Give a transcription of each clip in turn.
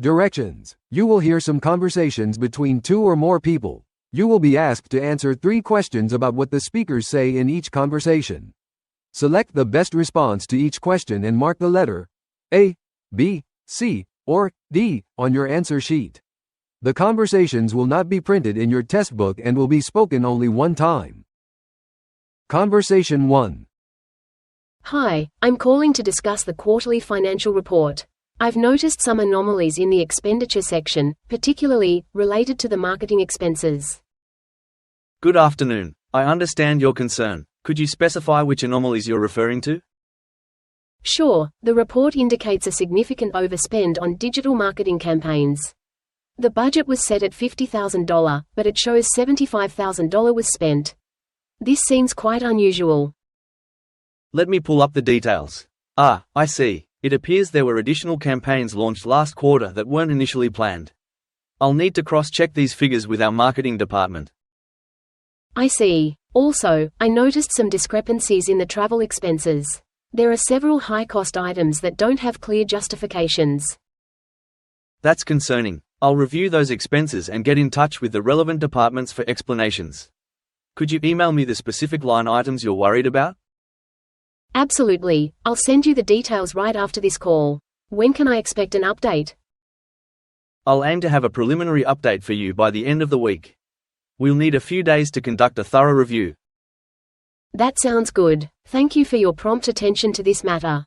Directions. You will hear some conversations between 2 or more people. You will be asked to answer 3 questions about what the speakers say in each conversation. Select the best response to each question and mark the letter A, B, C, or D on your answer sheet. The conversations will not be printed in your test book and will be spoken only one time. Conversation 1. Hi, I'm calling to discuss the quarterly financial report. I've noticed some anomalies in the expenditure section, particularly related to the marketing expenses. Good afternoon. I understand your concern. Could you specify which anomalies you're referring to? Sure, the report indicates a significant overspend on digital marketing campaigns. The budget was set at $50,000, but it shows $75,000 was spent. This seems quite unusual. Let me pull up the details. I see. It appears there were additional campaigns launched last quarter that weren't initially planned. I'll need to cross-check these figures with our marketing department. I see. Also, I noticed some discrepancies in the travel expenses. There are several high-cost items that don't have clear justifications. That's concerning. I'll review those expenses and get in touch with the relevant departments for explanations. Could you email me the specific line items you're worried about? Absolutely. I'll send you the details right after this call. When can I expect an update? I'll aim to have a preliminary update for you by the end of the week. We'll need a few days to conduct a thorough review. That sounds good. Thank you for your prompt attention to this matter.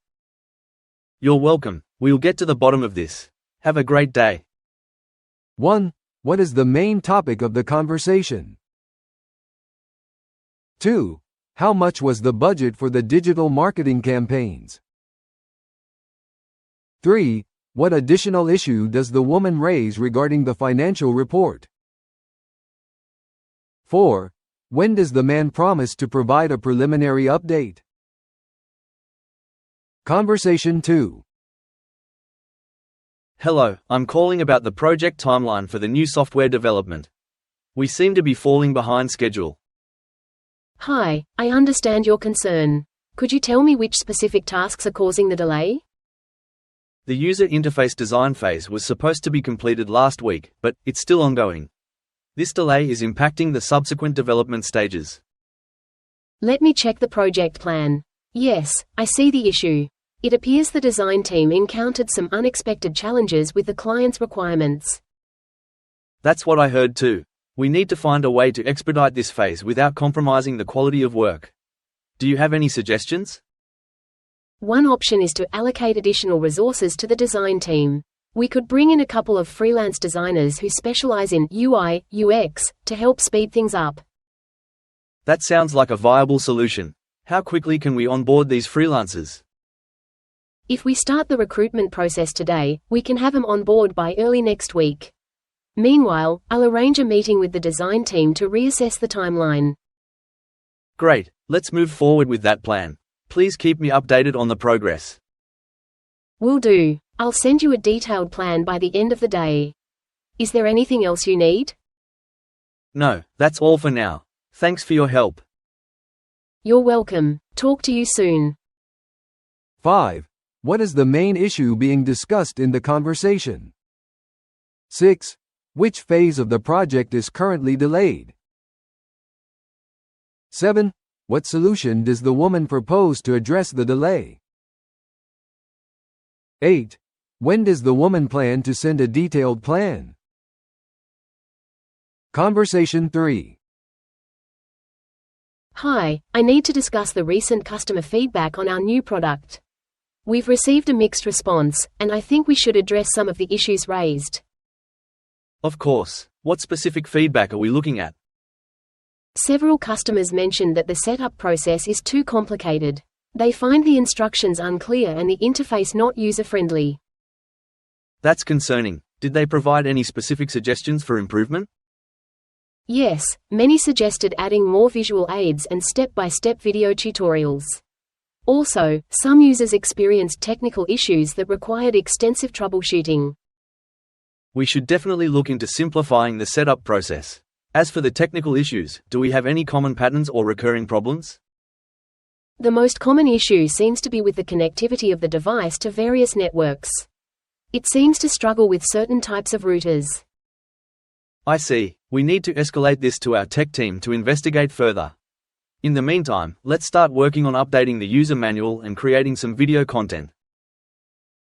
You're welcome. We'll get to the bottom of this. Have a great day. 1. What is the main topic of the conversation? 2. How much was the budget for the digital marketing campaigns? 3. What additional issue does the woman raise regarding the financial report? 4. When does the man promise to provide a preliminary update? Conversation 2. Hello, I'm calling about the project timeline for the new software development. We seem to be falling behind schedule. Hi, I understand your concern. Could you tell me which specific tasks are causing the delay? The user interface design phase was supposed to be completed last week, but it's still ongoing. This delay is impacting the subsequent development stages. Let me check the project plan. Yes, I see the issue. It appears the design team encountered some unexpected challenges with the client's requirements. That's what I heard too. We need to find a way to expedite this phase without compromising the quality of work. Do you have any suggestions? One option is to allocate additional resources to the design team. We could bring in a couple of freelance designers who specialize in UI, UX, to help speed things up. That sounds like a viable solution. How quickly can we onboard these freelancers? If we start the recruitment process today, we can have them on board by early next week. Meanwhile, I'll arrange a meeting with the design team to reassess the timeline. Great, let's move forward with that plan. Please keep me updated on the progress. Will do. I'll send you a detailed plan by the end of the day. Is there anything else you need? No, that's all for now. Thanks for your help. You're welcome. Talk to you soon. 5. What is the main issue being discussed in the conversation? 6. Which phase of the project is currently delayed? 7. What solution does the woman propose to address the delay? 8. When does the woman plan to send a detailed plan? Conversation 3. Hi, I need to discuss the recent customer feedback on our new product. We've received a mixed response, and I think we should address some of the issues raised. Of course. What specific feedback are we looking at? Several customers mentioned that the setup process is too complicated. They find the instructions unclear and the interface not user-friendly. That's concerning. Did they provide any specific suggestions for improvement? Yes, many suggested adding more visual aids and step-by-step video tutorials. Also, some users experienced technical issues that required extensive troubleshooting. We should definitely look into simplifying the setup process. As for the technical issues, do we have any common patterns or recurring problems? The most common issue seems to be with the connectivity of the device to various networks. It seems to struggle with certain types of routers. I see. We need to escalate this to our tech team to investigate further. In the meantime, let's start working on updating the user manual and creating some video content.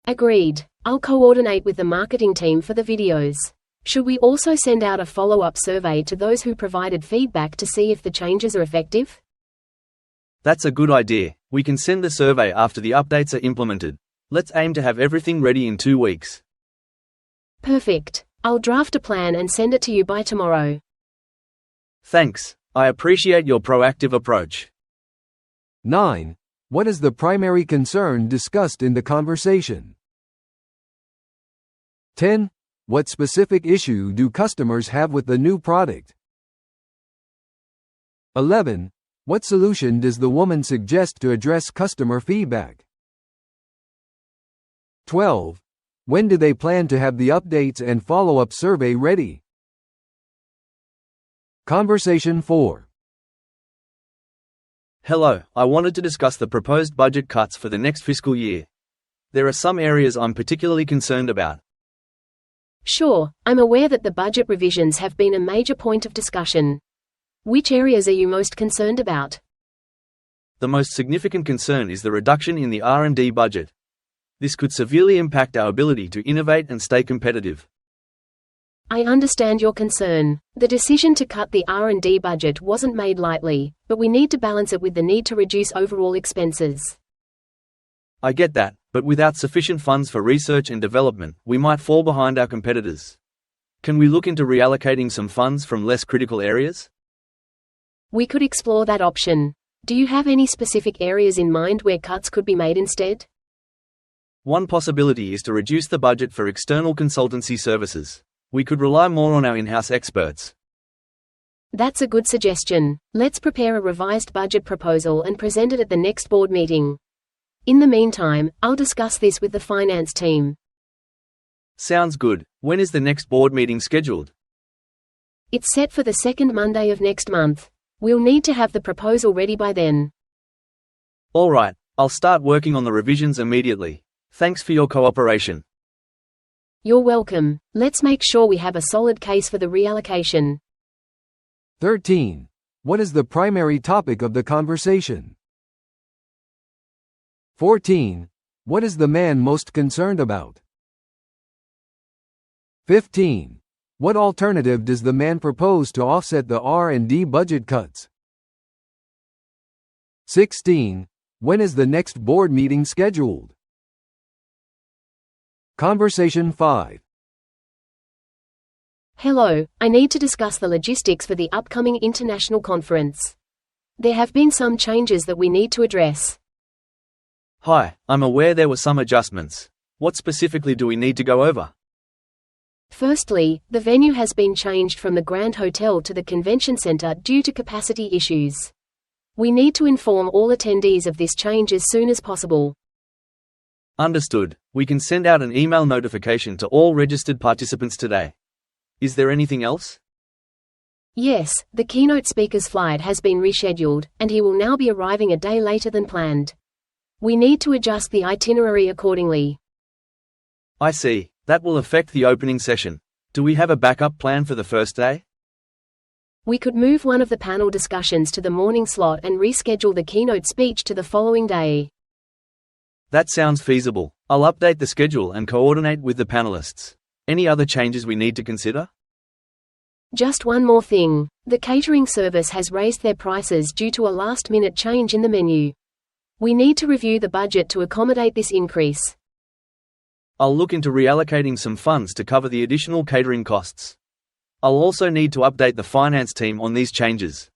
Agreed. I'll coordinate with the marketing team for the videos. Should we also send out a follow-up survey to those who provided feedback to see if the changes are effective? That's a good idea. We can send the survey after the updates are implemented. Let's aim to have everything ready in 2 weeks. Perfect. I'll draft a plan and send it to you by tomorrow. Thanks. I appreciate your proactive approach. 9. What is the primary concern discussed in the conversation? 10. What specific issue do customers have with the new product? 11. What solution does the woman suggest to address customer feedback? 12. When do they plan to have the updates and follow-up survey ready? Conversation 4. Hello, I wanted to discuss the proposed budget cuts for the next fiscal year. There are some areas I'm particularly concerned about. Sure, I'm aware that the budget revisions have been a major point of discussion. Which areas are you most concerned about? The most significant concern is the reduction in the R&D budget. This could severely impact our ability to innovate and stay competitive. I understand your concern. The decision to cut the R&D budget wasn't made lightly, but we need to balance it with the need to reduce overall expenses. I get that, but without sufficient funds for research and development, we might fall behind our competitors. Can we look into reallocating some funds from less critical areas? We could explore that option. Do you have any specific areas in mind where cuts could be made instead? One possibility is to reduce the budget for external consultancy services. We could rely more on our in-house experts. That's a good suggestion. Let's prepare a revised budget proposal and present it at the next board meeting. In the meantime, I'll discuss this with the finance team. Sounds good. When is the next board meeting scheduled? It's set for the second Monday of next month. We'll need to have the proposal ready by then. All right, I'll start working on the revisions immediately. Thanks for your cooperation. You're welcome. Let's make sure we have a solid case for the reallocation. 13. What is the primary topic of the conversation? 14. What is the man most concerned about? 15. What alternative does the man propose to offset the R&D budget cuts? 16. When is the next board meeting scheduled? Conversation 5. Hello, I need to discuss the logistics for the upcoming international conference. There have been some changes that we need to address. Hi, I'm aware there were some adjustments. What specifically do we need to go over? Firstly, the venue has been changed from the Grand Hotel to the Convention Center due to capacity issues. We need to inform all attendees of this change as soon as possible. Understood. We can send out an email notification to all registered participants today. Is there anything else? Yes, the keynote speaker's flight has been rescheduled, and he will now be arriving a day later than planned. We need to adjust the itinerary accordingly. I see. That will affect the opening session. Do we have a backup plan for the first day? We could move one of the panel discussions to the morning slot and reschedule the keynote speech to the following day. That sounds feasible. I'll update the schedule and coordinate with the panelists. Any other changes we need to consider? Just one more thing. The catering service has raised their prices due to a last-minute change in the menu. We need to review the budget to accommodate this increase. I'll look into reallocating some funds to cover the additional catering costs. I'll also need to update the finance team on these changes.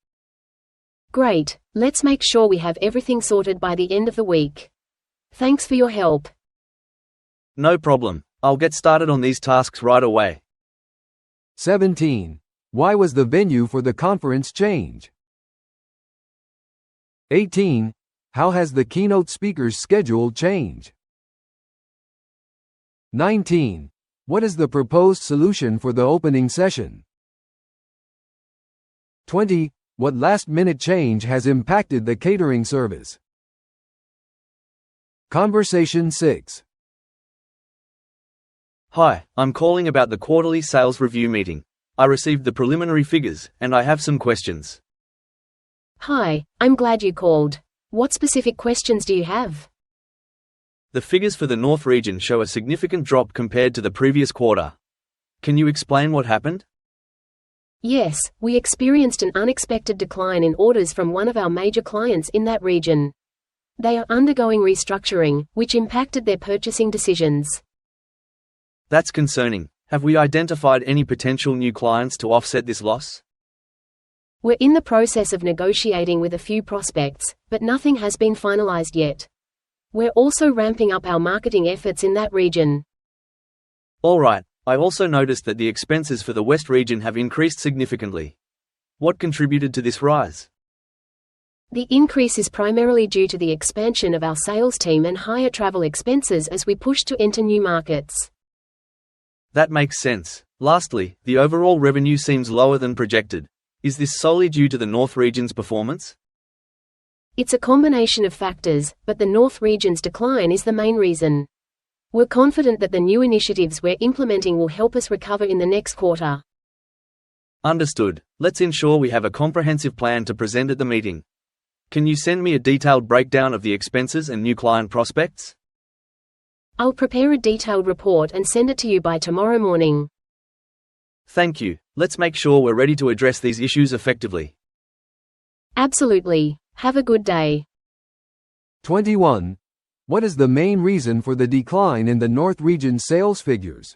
Great. Let's make sure we have everything sorted by the end of the week. Thanks for your help. No problem. I'll get started on these tasks right away. 17. Why was the venue for the conference changed? 18. How has the keynote speaker's schedule changed? 19. What is the proposed solution for the opening session? 20. What last-minute change has impacted the catering service? Conversation 6. Hi, I'm calling about the quarterly sales review meeting. I received the preliminary figures, and I have some questions. Hi, I'm glad you called. What specific questions do you have? The figures for the North region show a significant drop compared to the previous quarter. Can you explain what happened? Yes, we experienced an unexpected decline in orders from one of our major clients in that region. They are undergoing restructuring, which impacted their purchasing decisions. That's concerning. Have we identified any potential new clients to offset this loss? We're in the process of negotiating with a few prospects, but nothing has been finalized yet. We're also ramping up our marketing efforts in that region. Alright, I also noticed that the expenses for the West region have increased significantly. What contributed to this rise? The increase is primarily due to the expansion of our sales team and higher travel expenses as we push to enter new markets. That makes sense. Lastly, the overall revenue seems lower than projected. Is this solely due to the North region's performance? It's a combination of factors, but the North region's decline is the main reason. We're confident that the new initiatives we're implementing will help us recover in the next quarter. Understood. Let's ensure we have a comprehensive plan to present at the meeting. Can you send me a detailed breakdown of the expenses and new client prospects? I'll prepare a detailed report and send it to you by tomorrow morning. Thank you. Let's make sure we're ready to address these issues effectively. Absolutely. Have a good day. 21. What is the main reason for the decline in the North region sales figures?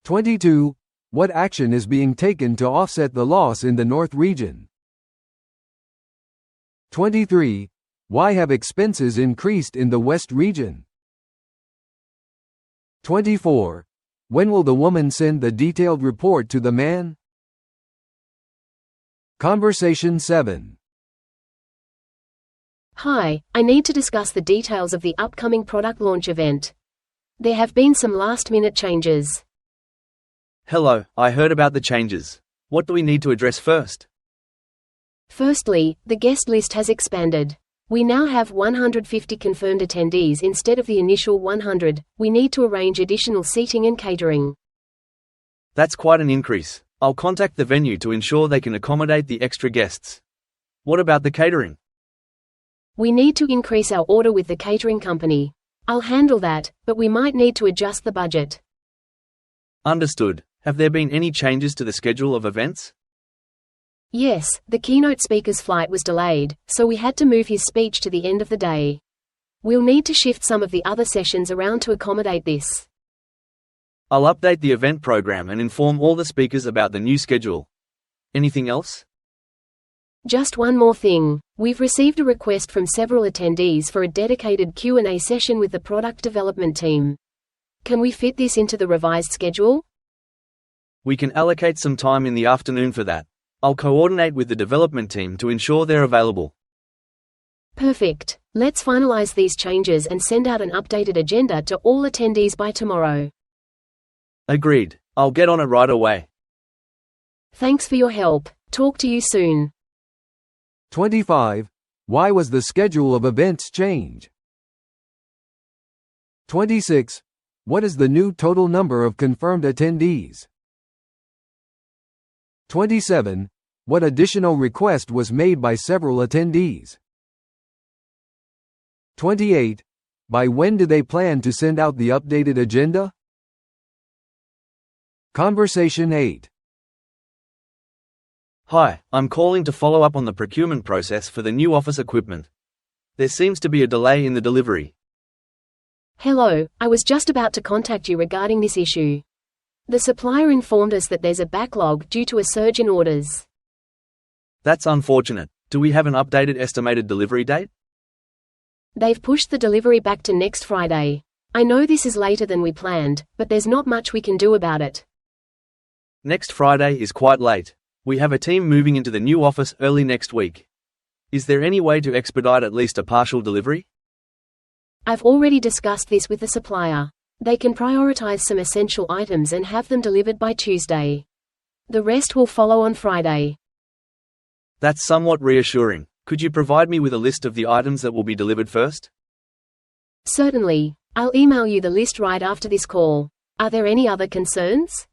22. What action is being taken to offset the loss in the North region? 23. Why have expenses increased in the West region? 24. When will the woman send the detailed report to the man? Conversation 7. Hi, I need to discuss the details of the upcoming product launch event. There have been some last-minute changes. Hello, I heard about the changes. What do we need to address first? Firstly, the guest list has expanded. We now have 150 confirmed attendees instead of the initial 100. We need to arrange additional seating and catering. That's quite an increase. I'll contact the venue to ensure they can accommodate the extra guests. What about the catering? We need to increase our order with the catering company. I'll handle that, but we might need to adjust the budget. Understood. Have there been any changes to the schedule of events? Yes, the keynote speaker's flight was delayed, so we had to move his speech to the end of the day. We'll need to shift some of the other sessions around to accommodate this. I'll update the event program and inform all the speakers about the new schedule. Anything else? Just one more thing. We've received a request from several attendees for a dedicated Q&A session with the product development team. Can we fit this into the revised schedule? We can allocate some time in the afternoon for that. I'll coordinate with the development team to ensure they're available. Perfect. Let's finalize these changes and send out an updated agenda to all attendees by tomorrow. Agreed. I'll get on it right away. Thanks for your help. Talk to you soon. 25. Why was the schedule of events changed? 26. What is the new total number of confirmed attendees? 27. What additional request was made by several attendees? 28. By when do they plan to send out the updated agenda? Conversation 8. Hi, I'm calling to follow up on the procurement process for the new office equipment. There seems to be a delay in the delivery. Hello, I was just about to contact you regarding this issue. The supplier informed us that there's a backlog due to a surge in orders. That's unfortunate. Do we have an updated estimated delivery date? They've pushed the delivery back to next Friday. I know this is later than we planned, but there's not much we can do about it. Next Friday is quite late. We have a team moving into the new office early next week. Is there any way to expedite at least a partial delivery? I've already discussed this with the supplier. They can prioritize some essential items and have them delivered by Tuesday. The rest will follow on Friday. That's somewhat reassuring. Could you provide me with a list of the items that will be delivered first? Certainly. I'll email you the list right after this call. Are there any other concerns?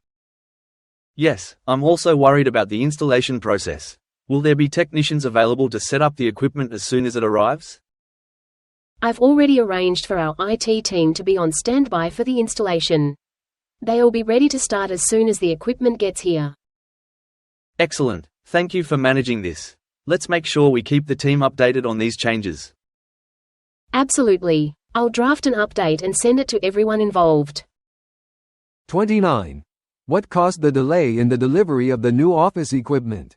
Yes, I'm also worried about the installation process. Will there be technicians available to set up the equipment as soon as it arrives? I've already arranged for our IT team to be on standby for the installation. They'll be ready to start as soon as the equipment gets here. Excellent. Thank you for managing this. Let's make sure we keep the team updated on these changes. Absolutely. I'll draft an update and send it to everyone involved. 29. What caused the delay in the delivery of the new office equipment?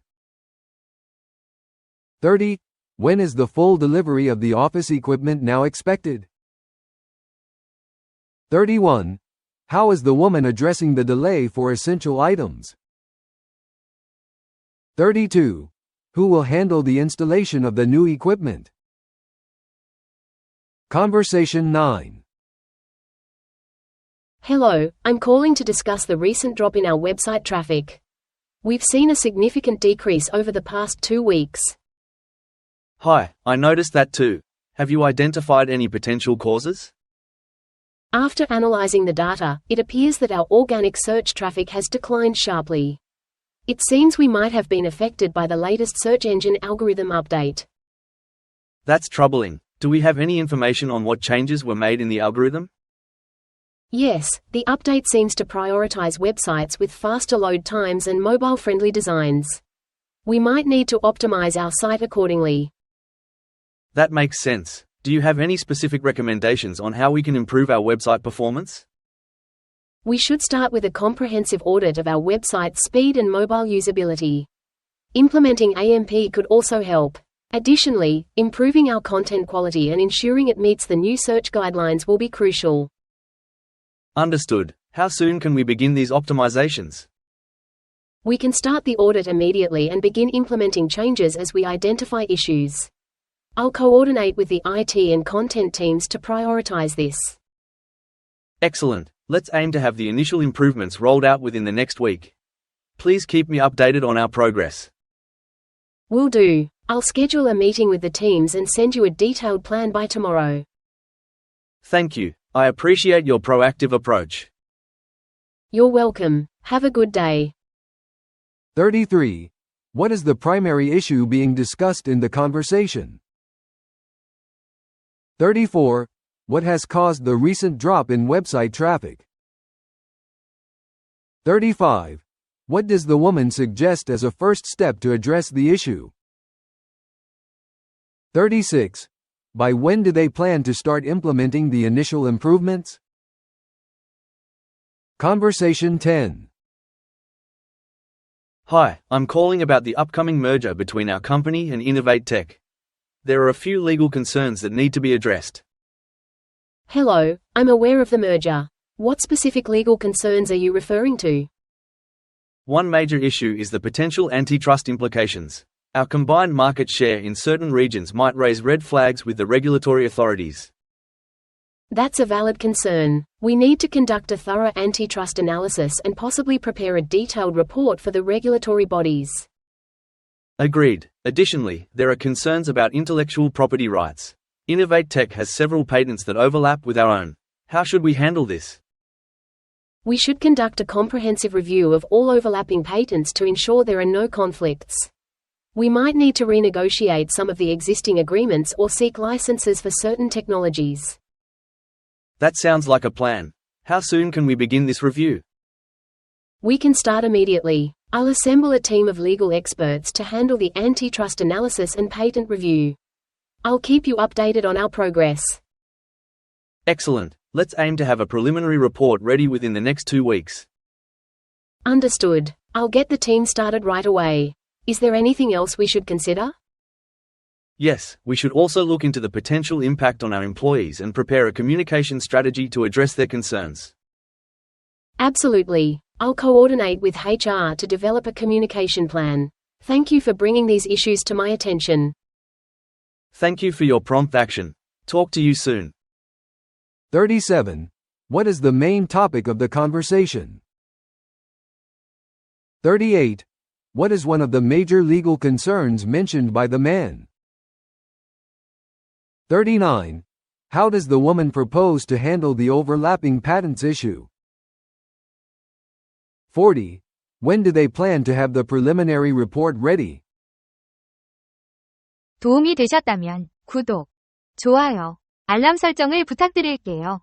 30. When is the full delivery of the office equipment now expected? 31. How is the woman addressing the delay for essential items? 32. Who will handle the installation of the new equipment? Conversation 9. Hello, I'm calling to discuss the recent drop in our website traffic. We've seen a significant decrease over the past 2 weeks. Hi, I noticed that too. Have you identified any potential causes? After analyzing the data, it appears that our organic search traffic has declined sharply. It seems we might have been affected by the latest search engine algorithm update. That's troubling. Do we have any information on what changes were made in the algorithm? Yes, the update seems to prioritize websites with faster load times and mobile-friendly designs. We might need to optimize our site accordingly. That makes sense. Do you have any specific recommendations on how we can improve our website performance? We should start with a comprehensive audit of our website's speed and mobile usability. Implementing AMP could also help. Additionally, improving our content quality and ensuring it meets the new search guidelines will be crucial. Understood. How soon can we begin these optimizations? We can start the audit immediately and begin implementing changes as we identify issues. I'll coordinate with the IT and content teams to prioritize this. Excellent. Let's aim to have the initial improvements rolled out within the next week. Please keep me updated on our progress. Will do. I'll schedule a meeting with the teams and send you a detailed plan by tomorrow. Thank you. I appreciate your proactive approach. You're welcome. Have a good day. 33. What is the primary issue being discussed in the conversation? 34. What has caused the recent drop in website traffic? 35. What does the woman suggest as a first step to address the issue? 36. By when do they plan to start implementing the initial improvements? Conversation 10. Hi, I'm calling about the upcoming merger between our company and Innovate Tech. There are a few legal concerns that need to be addressed. Hello, I'm aware of the merger. What specific legal concerns are you referring to? One major issue is the potential antitrust implications. Our combined market share in certain regions might raise red flags with the regulatory authorities. That's a valid concern. We need to conduct a thorough antitrust analysis and possibly prepare a detailed report for the regulatory bodies. Agreed. Additionally, there are concerns about intellectual property rights. Innovate Tech has several patents that overlap with our own. How should we handle this? We should conduct a comprehensive review of all overlapping patents to ensure there are no conflicts. We might need to renegotiate some of the existing agreements or seek licenses for certain technologies. That sounds like a plan. How soon can we begin this review? We can start immediately. I'll assemble a team of legal experts to handle the antitrust analysis and patent review. I'll keep you updated on our progress. Excellent. Let's aim to have a preliminary report ready within the next 2 weeks. Understood. I'll get the team started right away. Is there anything else we should consider? Yes, we should also look into the potential impact on our employees and prepare a communication strategy to address their concerns. Absolutely. I'll coordinate with HR to develop a communication plan. Thank you for bringing these issues to my attention. Thank you for your prompt action. Talk to you soon. 37. What is the main topic of the conversation? 38. What is one of the major legal concerns mentioned by the man? 39. How does the woman propose to handle the overlapping patents issue? 40. When do they plan to have the preliminary report ready? 도움이 되셨다면 구독, 좋아요, 알람 설정을 부탁드릴게요.